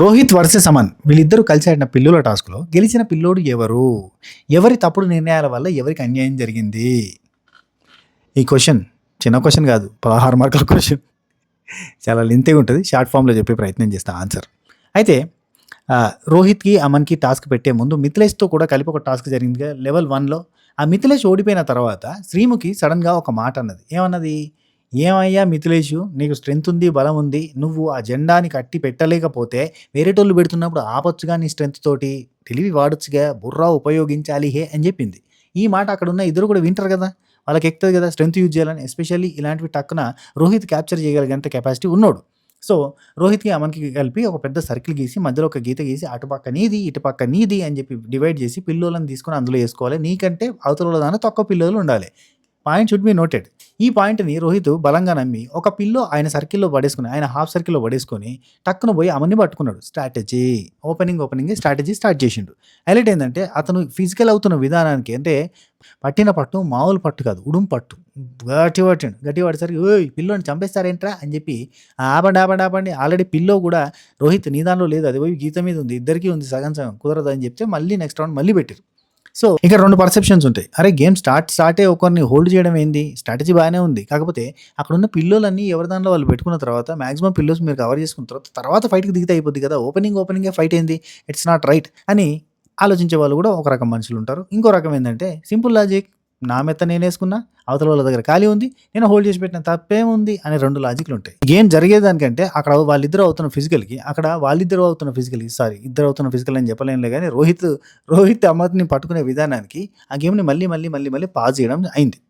Rohit versus Aman వీళ్ళిద్దరూ కలిసి ఆడిన పిల్లుల టాస్క్లో గెలిచిన పిల్లోడు ఎవరు? ఎవరి తప్పుడు నిర్ణయాల వల్ల ఎవరికి అన్యాయం జరిగింది? ఈ క్వశ్చన్ చిన్న క్వశ్చన్ కాదు, 16 మార్కుల క్వశ్చన్. చాలా లెంతీగా ఉంటుంది. షార్ట్ ఫామ్లో చెప్పే ప్రయత్నం చేస్తా ఆన్సర్. అయితే రోహిత్కి అమన్కి టాస్క్ పెట్టే ముందు మిథిలేష్తో కూడా కలిపి ఒక టాస్క్ జరిగిందిగా లెవెల్ 1లో. ఆ మిథిలేష్ ఓడిపోయిన తర్వాత శ్రీముఖి సడన్గా ఒక మాట అన్నది. ఏమన్నది? ఏమయ్యా మిథిలేషు, నీకు స్ట్రెంత్ ఉంది, బలం ఉంది, నువ్వు ఆ జెండాని కట్టి పెట్టలేకపోతే వేరేటోళ్ళు పెడుతున్నప్పుడు ఆపొచ్చుగా, నీ స్ట్రెంత్ తోటి తెలివి వాడొచ్చుగా, బుర్రా ఉపయోగించాలి హే అని చెప్పింది. ఈ మాట అక్కడ ఉన్న ఇద్దరు కూడా వింటారు కదా, వాళ్ళకి ఎక్కుతుంది కదా స్ట్రెంత్ యూజ్ చేయాలని. ఎస్పెషల్లీ ఇలాంటివి టక్కున రోహిత్ క్యాప్చర్ చేయగలిగేంత కెపాసిటీ ఉన్నాడు. సో రోహిత్కి అమన్కి కలిపి ఒక పెద్ద సర్కిల్ గీసి మధ్యలో ఒక గీత గీసి అటుపక్క నీది ఇటుపక్క నీది అని చెప్పి డివైడ్ చేసి పిల్లోలను తీసుకొని అందులో వేసుకోవాలి. నీకంటే అవతల దాని తక్కువ పిల్లోలు ఉండాలి. Point should be noted. ఈ పాయింట్ని రోహిత్ బలంగా నమ్మి ఒక పిల్లో ఆయన సర్కిల్లో పడేసుకుని, ఆయన హాఫ్ సర్కిల్లో పడేసుకొని టక్కున పోయి అమన్ని పట్టుకున్నాడు. స్ట్రాటజీ ఓపెనింగ్ స్ట్రాటజీ స్టార్ట్ చేసిండు. హైలైట్ ఏంటంటే అతను ఫిజికల్ అవుతున్న విధానానికి, అంటే పట్టిన పట్టు మామూలు పట్టు కాదు, ఉడుం పట్టు గట్టి పడేసరికి ఓయ్ పిల్లోని చంపేస్తారేంట్రా అని చెప్పి ఆపండి. ఆల్రెడీ పిల్లో కూడా రోహిత్ నీ దానిలో లేదు, అది పోయి గీత మీద ఉంది, ఇద్దరికీ ఉంది, సగం కుదరదు అని చెప్తే మళ్ళీ నెక్స్ట్ రౌండ్ మళ్ళీ పెట్టారు. సో ఇక్కడ 2 పర్సెప్షన్స్ ఉంటాయి. అరే గేమ్ స్టార్టే ఒకరిని హోల్డ్ చేయడం ఏంది, స్ట్రాటజీ బాగానే ఉంది, కాకపోతే అక్కడ ఉన్న పిల్లోలన్నీ ఎవరి దానిలో వాళ్ళు పెట్టుకున్న తర్వాత మాక్సిమం పిల్లోస్ మీరు కవర్ చేసుకున్న తర్వాత ఫైట్కి దిగితే అయిపోద్ది కదా, ఓపెనింగే ఫైట్ ఏంది, ఇట్స్ నాట్ రైట్ అని ఆలోచించే వాళ్ళు కూడా ఒక రకం మనుషులు ఉంటారు. ఇంకో రకం ఏంటంటే సింపుల్ లాజిక్, నా మెత్త నేను వేసుకున్నా, అవతల వాళ్ళ దగ్గర ఖాళీ ఉంది, నేను హోల్డ్ చేసి పెట్టిన తప్పేముంది అనే 2 లాజిక్లు ఉంటాయి. గేమ్ జరిగేదానికంటే అక్కడ వాళ్ళిద్దరు అవుతున్న ఫిజికల్కి, అక్కడ వాళ్ళిద్దరు అవుతున్న ఫిజికల్కి, ఇద్దరు అవుతున్న ఫిజికల్ అని చెప్పలేనులే కానీ రోహిత్ అమర్ని పట్టుకునే విధానానికి ఆ గేమ్ని మళ్ళీ పాజ్ చేయడం అయింది.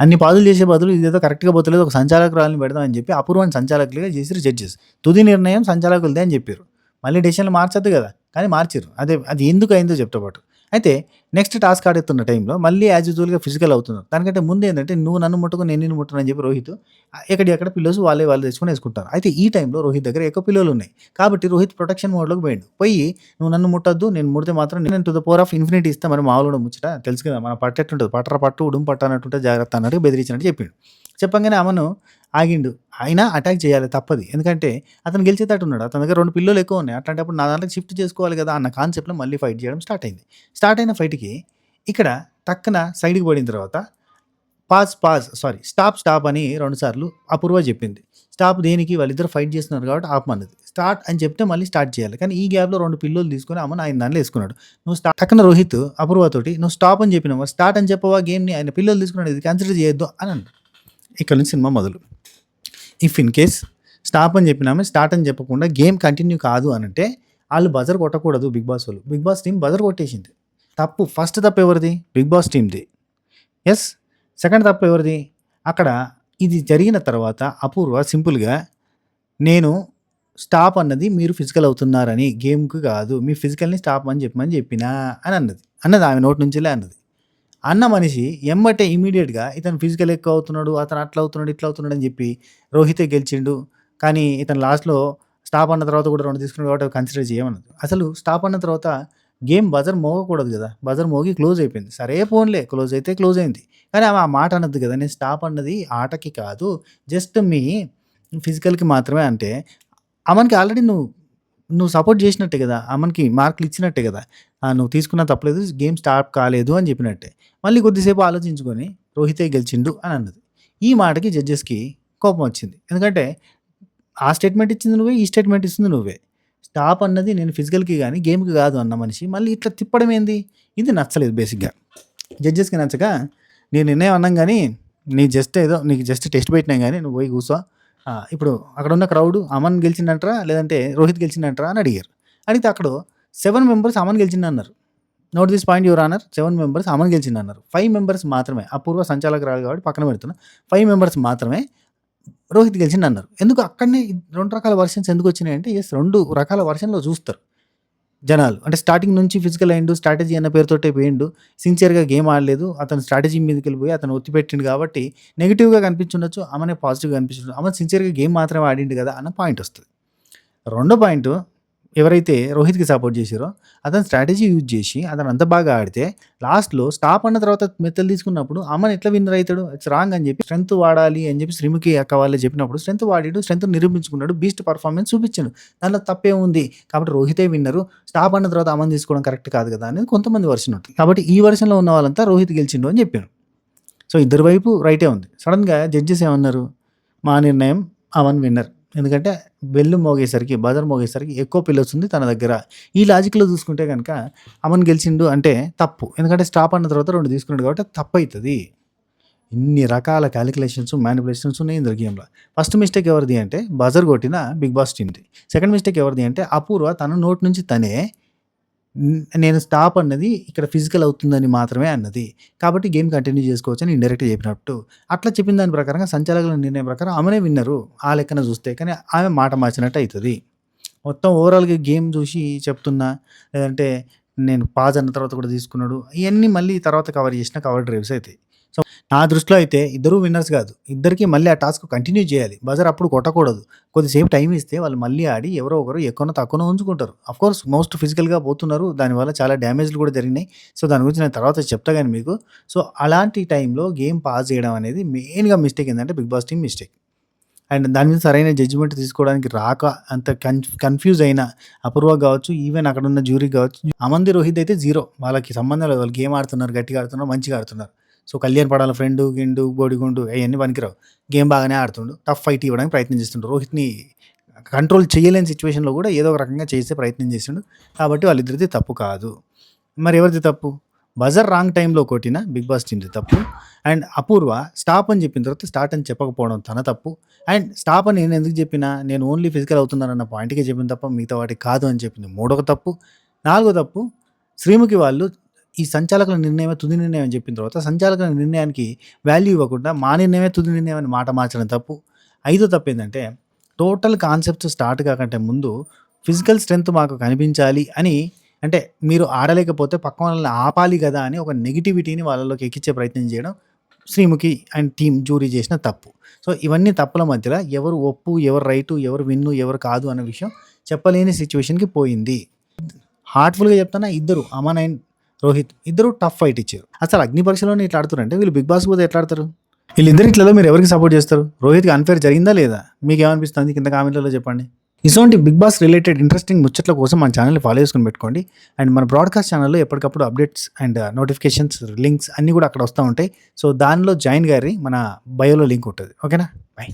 అన్ని పాజులు చేసే బదులు ఇదేదో కరెక్ట్గా పోతలేదు, ఒక సంచాలకురాలని పెడదాం అని చెప్పి అపూర్వాన్ని సంచాలకులుగా చేసి జడ్జెస్ తుది నిర్ణయం సంచాలకులదే అని చెప్పారు. మళ్ళీ డెసిషన్లు మార్చద్దు కదా, కానీ మార్చారు. అది ఎందుకు అయిందో చెప్తా పాటు. అయితే నెక్స్ట్ టాస్క్ ఆడుతున్న టైంలో మళ్ళీ యాజ్ యూజువల్గా ఫిజికల్ అవుతున్నారు. దానికంటే ముందు ఏంటంటే నువ్వు నన్ను ముట్టుకు నేను నిన్ను ముట్టను అని చెప్పి రోహిత్ ఎక్కడ పిల్లోస్ వాళ్ళు తెచ్చుకొని వేసుకుంటారు. అయితే ఈ టైంలో రోహిత్ దగ్గర ఎక్కువ పిల్లలు ఉన్నాయి కాబట్టి రోహిత్ ప్రొటెక్షన్ మోడ్లోకి పోయి నువ్వు నన్ను ముట్టద్దు, నేను ముడితే మాత్రం నేను to the power of infinity ఇస్తా, మరి మామూలు ముచ్చట తెలుసు కదా, మన పట్టెట్టుంటుంది, పట్టు ఉడుం పట్టు అన్నట్టుంటే జాగ్రత్త అన్నట్టు బెదిరించినట్టు చెప్పిండు. చెప్పంగానే అమను ఆగిండు. అయినా అటాక్ చేయాలి తప్పది, ఎందుకంటే అతను గెలిచేటట్టు ఉన్నాడు, అతని దగ్గర 2 పిల్లలు ఎక్కువ ఉన్నాయి. అట్లాంటప్పుడు నా దాంట్లో షిఫ్ట్ చేసుకోవాలి కదా అన్న కాన్సెప్ట్లో మళ్ళీ ఫైట్ చేయడం స్టార్ట్ అయిన ఫైట్కి ఇక్కడ టక్కున సైడ్కి పడిన తర్వాత స్టాప్ అని 2 సార్లు అపూర్వ చెప్పింది. స్టాప్ దేనికి, వాళ్ళిద్దరు ఫైట్ చేస్తున్నారు కాబట్టి ఆపమన్నది. స్టార్ట్ అని చెప్తే మళ్ళీ స్టార్ట్ చేయాలి, కానీ ఈ గ్యాప్లో 2 పిల్లలు తీసుకొని అమ్మని ఆయన దానిలో వేసుకున్నాడు. నువ్వు టక్కున రోహిత్ అపూర్వతోటి నువ్వు స్టాప్ అని చెప్పినావు, స్టార్ట్ అని చెప్పవా గేమ్ని, ఆయన పిల్లలు తీసుకున్నాడు, ఇది కన్సిడర్ చేయొద్దు అని అన్నాడు. ఇక్కడ నుంచి సినిమా మొదలు. ఇఫ్ ఇన్ కేస్ స్టాప్ అని చెప్పినామే, స్టార్ట్ అని చెప్పకుండా గేమ్ కంటిన్యూ కాదు అనంటే వాళ్ళు బజర్ కొట్టకూడదు. బిగ్ బాస్ టీం బజర్ కొట్టేసింది. ఫస్ట్ తప్పు ఎవరిది? బిగ్ బాస్ టీంది. ఎస్, సెకండ్ తప్పు ఎవరిది? అక్కడ ఇది జరిగిన తర్వాత అపూర్వ సింపుల్గా నేను స్టాప్ అన్నది మీరు ఫిజికల్ అవుతున్నారని, గేమ్కి కాదు, మీ ఫిజికల్ని స్టాప్ అని చెప్పినా అని అన్నది ఆమె నోటి నుంచిలే అన్నది. అన్న మనిషి ఎమ్మటే ఇమీడియట్గా ఇతను ఫిజికల్ ఎక్కువ అవుతున్నాడు, అతను అట్లా అవుతున్నాడు, ఇట్లా అవుతున్నాడు అని చెప్పి రోహితే గెలిచిండు. కానీ ఇతను లాస్ట్లో స్టాప్ అన్న తర్వాత కూడా 2 తీసుకున్నాడు కాబట్టి కన్సిడర్ చేయమన్నది. అసలు స్టాప్ అన్న తర్వాత గేమ్ బజర్ మోగకూడదు కదా, బజర్ మోగి క్లోజ్ అయిపోయింది. సరే ఫోన్లే క్లోజ్ అయితే క్లోజ్ అయింది, కానీ ఆమె ఆ మాట అన్నది కదా, నేను స్టాప్ అన్నది ఆటకి కాదు, జస్ట్ మీ ఫిజికల్కి మాత్రమే. అంటే అమన్కి ఆల్రెడీ నువ్వు సపోర్ట్ చేసినట్టే కదా, అమన్కి మార్కులు ఇచ్చినట్టే కదా, నువ్వు తీసుకున్న తప్పలేదు, గేమ్ స్టార్ట్ కాలేదు అని చెప్పినట్టే. మళ్ళీ కొద్దిసేపు ఆలోచించుకొని రోహితే గెలిచిండు అని అన్నది. ఈ మాటకి జడ్జెస్కి కోపం వచ్చింది. ఎందుకంటే ఆ స్టేట్మెంట్ ఇచ్చింది నువ్వే, ఈ స్టేట్మెంట్ ఇస్తుంది నువ్వే. స్టాప్ అన్నది నేను ఫిజికల్కి కానీ గేమ్కి కాదు అన్న మనిషి మళ్ళీ ఇట్లా తిప్పడం ఏంది? ఇది నచ్చలేదు బేసిక్గా. జడ్జెస్కి నచ్చక నేను నిర్ణయం అన్నాం కానీ నీకు జస్ట్ టెస్ట్ పెట్టినా కానీ నువ్వు పోయి కూర్చో, ఇప్పుడు అక్కడ ఉన్న క్రౌడ్ అమన్ గెలిచిందంటారా లేదంటే రోహిత్ గెలిచిందంటారా అని అడిగారు. అడిగితే అక్కడ 7 మెంబర్స్ అమన్ గెలిచింది అన్నారు. Note this point your honour, 7 members Aman గెలిచింది అన్నారు. 5 మెంబర్స్ మాత్రమే, అపూర్వ సంచాలకురాలు కాబట్టి పక్కన పెడుతున్నా, 5 మెంబర్స్ మాత్రమే రోహిత్ గెలిచింది అన్నారు. ఎందుకు అక్కడనే 2 రకాల వర్షన్స్ ఎందుకు వచ్చినాయంటే, 2 రకాల వర్షన్లో చూస్తారు జనాలు. అంటే స్టార్టింగ్ నుంచి ఫిజికల్ అయ్యిండు, స్ట్రాటజీ అన్న పేరుతోటే పోయిండు, సిన్సియర్గా గేమ్ ఆడలేదు, అతను స్ట్రాటజీ మీదకి వెళ్ళిపోయి అతను ఒత్తిపెట్టిండు కాబట్టి నెగిటివ్గా కనిపించుండొచ్చు, అమనే పాజిటివ్గా కనిపించు, అమన్ సిన్సియర్గా గేమ్ మాత్రమే ఆడిండు కదా అన్న పాయింట్ వస్తుంది. రెండో పాయింట్ ఎవరైతే రోహిత్‌కి సపోర్ట్ చేసిరో అతను స్ట్రాటజీ యూజ్ చేసి అతను అంత బాగా ఆడితే లాస్ట్‌లో స్టాప్ అన్న తర్వాత మెత్తలు తీసుకున్నప్పుడు అమన్ ఎట్లా విన్నర్ అయితాడు? ఇట్స్ రాంగ్ అని చెప్పి స్ట్రెంత్ వాడాలి అని చెప్పి శ్రీముఖి అక్క వాళ్ళే చెప్పినప్పుడు స్ట్రెంత్ వాడిండు. స్ట్రెంత్ నిరూపించుకున్నాడు. బీస్ట్ పర్ఫార్మెన్స్ చూపించిండు. దాంట్లో తప్పేముంది? కాబట్టి రోహితే విన్నరు. స్టాప్ అన్న తర్వాత అమన్ తీసుకోవడం కరెక్ట్ కాదు కదా అనేది కొంతమంది వర్షన్ ఉంటుంది. కాబట్టి ఈ వర్షన్‌లో ఉన్న వాళ్ళంతా రోహిత్ గెలిచిండు అని చెప్పారు. సో ఇద్దరి వైపు రైటే ఉంది. సడన్‌గా జడ్జెస్ ఏమన్నారు? మా నిర్ణయం అమన్ విన్నర్. ఎందుకంటే బెల్ మోగేసరికి, బజర్ మోగేసరికి ఎక్కువ పిల్లొస్తుంది ఉంది తన దగ్గర. ఈ లాజిక్‌లో చూసుకుంటే గనక అమన్ గెలిచిండు అంటే తప్పు. ఎందుకంటే స్టాప్ అన్న తర్వాత 2 తీసుకున్నాడు కాబట్టి అది తప్పైతది. ఇన్ని రకాల కాలిక్యులేషన్స్, మ్యానిపులేషన్స్ ఉన్నాయి ఇందులో గేమ్‌లో. ఫస్ట్ మిస్టేక్ ఎవరిది అంటే బజర్ కొట్టిన బిగ్ బాస్ టీమ్‌ది. సెకండ్ మిస్టేక్ ఎవరిది అంటే అపూర్వ తన నోటి నుంచి తనే నేను స్టాప్ అన్నది ఇక్కడ ఫిజికల్ అవుతుందని మాత్రమే అన్నది. కాబట్టి గేమ్ కంటిన్యూ చేసుకోవచ్చని ఇండైరెక్ట్‌గా చెప్పినట్టు. అట్లా చెప్పిన దాని ప్రకారంగా సంచాలకుల నిర్ణయం ప్రకారం ఆమెనే విన్నరు. ఆ లెక్కన చూస్తే. కానీ ఆమె మాట మార్చినట్టు అయితది. మొత్తం ఓవరాల్‌గా గేమ్ చూసి చెప్తున్నా, లేదంటే నేను పాజ్ అన్న తర్వాత కూడా తీసుకున్నాడు. ఇయన్నీ మళ్ళీ తర్వాత కవర్ చేసిన కవర్ డ్రైవ్స్ అయితాయి. సో, నా దృష్టిలో అయితే ఇద్దరు విన్నర్స్ కాదు. ఇద్దరికీ మళ్ళీ ఆ టాస్క్ కంటిన్యూ చేయాలి. బజర్ అప్పుడు కొట్టకూడదు. కొద్దిసేపు టైం ఇస్తే వాళ్ళు మళ్ళీ ఆడి ఎవరో ఒకరు ఎక్కువనో తక్కువనో ఉంచుకుంటారు. ఆఫ్‌కోర్స్ మోస్ట్ ఫిజికల్‌గా పోతున్నారు. దానివల్ల చాలా డ్యామేజ్‌లు కూడా జరిగినాయి. సో, దాని గురించి నేను తర్వాత చెప్తా గానీ మీకు. సో, అలాంటి టైంలో గేమ్ పాజ్ చేయడం అనేది మెయిన్‌గా మిస్టేక్ ఏందంటే Bigg Boss team mistake. And దాని మీద సరైన జడ్జిమెంట్ తీసుకోవడానికి రాక అంత కన్‌ఫ్యూజ్ అయిన అపూర్వ కావచ్చు, ఈవెన్ అక్కడున్న జ్యూరీ కావచ్చు. అమంది, రోహిత్ అయితే జీరో. వాళ్ళకి సంబంధం లేదు. వాళ్ళు గేమ్ ఆడుతున్నారు, గట్టిగా ఆడుతున్నారు, మంచిగా ఆడుతున్నారు. సో, కళ్యాణ్ పడాల ఫ్రెండు, గిండు, బోడిగుండు అయన్నీ పనికిరావు. గేమ్ బాగానే ఆడుతుండు. టఫ్ ఫైట్ ఇవ్వడానికి ప్రయత్నం చేస్తుండు. రోహిత్‌ని కంట్రోల్ చేయలేని సిట్యుయేషన్‌లో కూడా ఏదో ఒక రకంగా చేసే ప్రయత్నం చేసిండు. కాబట్టి వాళ్ళిద్దరిది తప్పు కాదు. మరి ఎవరిది తప్పు? బజర్ రాంగ్ టైంలో కొట్టిన బిగ్ బాస్ టీమ్‌ది తప్పు. అండ్ అపూర్వ స్టాప్ అని చెప్పిన తర్వాత స్టార్ట్ అని చెప్పకపోవడం తన తప్పు. అండ్ స్టాప్ అని నేను ఎందుకు చెప్పినా, నేను ఓన్లీ ఫిజికల్ అవుతున్నానన్న పాయింట్‌కే చెప్పింది తప్ప మిగతా వాటికి కాదు అని చెప్పింది మూడవ తప్పు. నాలుగో తప్పు, శ్రీముఖి వాళ్ళు ఈ సంచాలకుల నిర్ణయమే తుది నిర్ణయం అని చెప్పిన తర్వాత సంచాలకుల నిర్ణయానికి వాల్యూ ఇవ్వకుండా మా నిర్ణయమే తుది నిర్ణయం అని మాట మార్చడం తప్పు. ఐదో తప్పు ఏందంటే టోటల్ కాన్సెప్ట్ స్టార్ట్ కాకంటే ముందు ఫిజికల్ స్ట్రెంత్ మాకు కనిపించాలి అని, అంటే మీరు ఆడలేకపోతే పక్క వాళ్ళని ఆపాలి కదా అని ఒక నెగిటివిటీని వాళ్ళలోకి ఎక్కించే ప్రయత్నం చేయడం శ్రీముఖి అండ్ టీమ్ జ్యూరీ చేసిన తప్పు. సో, ఇవన్నీ తప్పుల మధ్యలో ఎవరు ఒప్పు, ఎవరు రైటు, ఎవరు విన్ను, ఎవరు కాదు అన్న విషయం చెప్పలేని సిచ్యువేషన్‌కి పోయింది. హార్ట్‌ఫుల్‌గా చెప్తున్నా, ఇద్దరు అమన్ అండ్ రోహిత్ ఇద్దరు టఫ్ ఫైట్ ఇచ్చారు. అసలు అగ్ని పరీక్షలోనే ఇట్లా ఆడుతురంటే వీళ్ళు బిగ్ బాస్ పోతే ఎట్లా ఆడతారు? వీళ్ళిద్దరిట్లలో మీరు ఎవరికి సపోర్ట్ చేస్తారు? రోహిత్‌కి అన్‌ఫెయిర్ జరిగిందా లేదా? మీకేమనిపిస్తుంది? కింద కామెంట్‌లలో చెప్పండి. ఇటువంటి బిగ్ బాస్ రిలేటెడ్ ఇంట్రెస్టింగ్ ముచ్చట్ల కోసం మన ఛానల్‌ని ఫాలో చేసుకొని పెట్టుకోండి. అండ్ మన బ్రాడ్‌కాస్ట్ ఛానల్‌లో ఎప్పటికప్పుడు అప్డేట్స్ అండ్ నోటిఫికేషన్స్, లింక్స్ అన్నీ కూడా అక్కడ వస్తా ఉంటాయి. సో, దానిలో జాయిన్ గారి మన బయోలో లింక్ ఉంటది. ఓకేనా? బై.